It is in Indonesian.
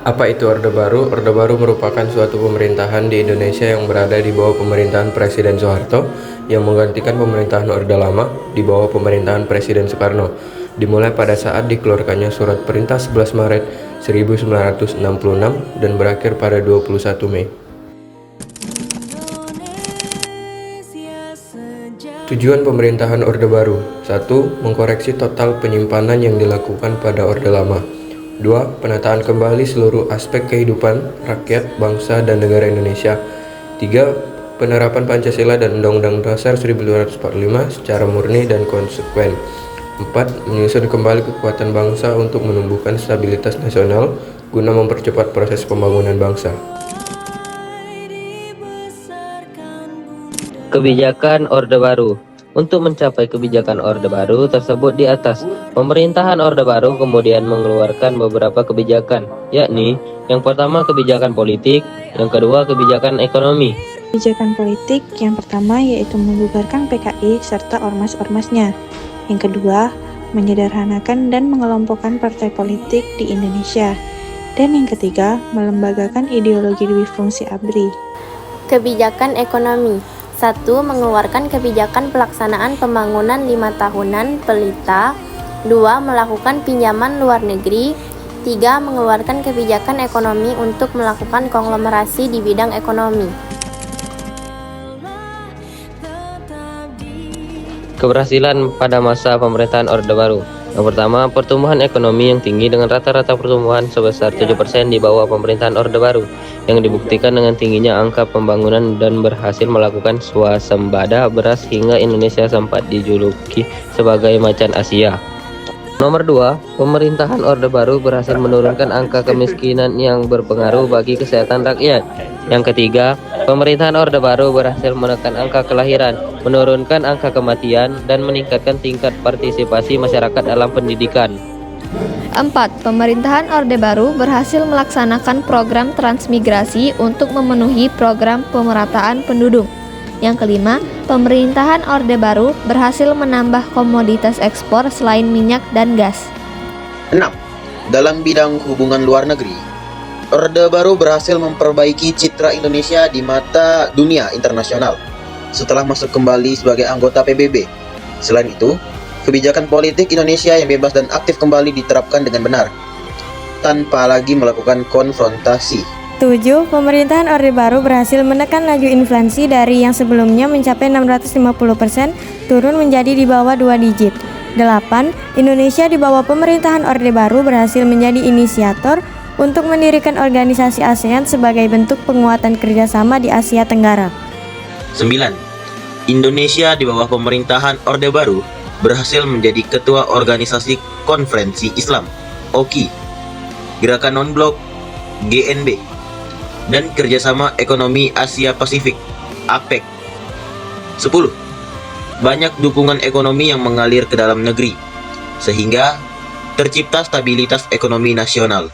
Apa itu Orde Baru? Orde Baru merupakan suatu pemerintahan di Indonesia yang berada di bawah pemerintahan Presiden Soeharto yang menggantikan pemerintahan Orde Lama di bawah pemerintahan Presiden Soekarno. Dimulai pada saat dikeluarkannya Surat Perintah 11 Maret 1966 dan berakhir pada 21 Mei. Tujuan pemerintahan Orde Baru: 1. Mengkoreksi total penyimpanan yang dilakukan pada Orde Lama. 2. Penataan kembali seluruh aspek kehidupan rakyat, bangsa, dan negara Indonesia. 3. Penerapan Pancasila dan Undang-Undang Dasar 1945 secara murni dan konsekuen. 4. Menyusun kembali kekuatan bangsa untuk menumbuhkan stabilitas nasional guna mempercepat proses pembangunan bangsa. Kebijakan Orde Baru. Untuk mencapai kebijakan Orde Baru tersebut di atas, pemerintahan Orde Baru kemudian mengeluarkan beberapa kebijakan, yakni yang pertama kebijakan politik, yang kedua kebijakan ekonomi. Kebijakan politik yang pertama yaitu membubarkan PKI serta ormas-ormasnya. Yang kedua, menyederhanakan dan mengelompokkan partai politik di Indonesia. Dan yang ketiga, melembagakan ideologi dwi fungsi ABRI. Kebijakan ekonomi. 1. Mengeluarkan kebijakan pelaksanaan pembangunan 5 tahunan Pelita. 2. Melakukan pinjaman luar negeri. 3. Mengeluarkan kebijakan ekonomi untuk melakukan konglomerasi di bidang ekonomi. Keberhasilan pada masa pemerintahan Orde Baru. Yang pertama, pertumbuhan ekonomi yang tinggi dengan rata-rata pertumbuhan sebesar 7% di bawah pemerintahan Orde Baru, yang dibuktikan dengan tingginya angka pembangunan dan berhasil melakukan swasembada beras hingga Indonesia sempat dijuluki sebagai macan Asia. Nomor 2, pemerintahan Orde Baru berhasil menurunkan angka kemiskinan yang berpengaruh bagi kesehatan rakyat. Yang ketiga, pemerintahan Orde Baru berhasil menekan angka kelahiran, menurunkan angka kematian, dan meningkatkan tingkat partisipasi masyarakat dalam pendidikan. 4. Pemerintahan Orde Baru berhasil melaksanakan program transmigrasi untuk memenuhi program pemerataan penduduk. Yang kelima, pemerintahan Orde Baru berhasil menambah komoditas ekspor selain minyak dan gas. 6. Dalam bidang hubungan luar negeri, Orde Baru berhasil memperbaiki citra Indonesia di mata dunia internasional setelah masuk kembali sebagai anggota PBB. Selain itu, kebijakan politik Indonesia yang bebas dan aktif kembali diterapkan dengan benar, tanpa lagi melakukan konfrontasi. 7. Pemerintahan Orde Baru berhasil menekan laju inflasi dari yang sebelumnya mencapai 650% turun menjadi di bawah 2 digit. 8. Indonesia di bawah pemerintahan Orde Baru berhasil menjadi inisiator untuk mendirikan organisasi ASEAN sebagai bentuk penguatan kerjasama di Asia Tenggara. 9. Indonesia di bawah pemerintahan Orde Baru berhasil menjadi ketua organisasi Konferensi Islam, OKI, Gerakan Non-Blok, GNB, dan Kerjasama Ekonomi Asia Pasifik, APEC. 10. Banyak dukungan ekonomi yang mengalir ke dalam negeri, sehingga tercipta stabilitas ekonomi nasional.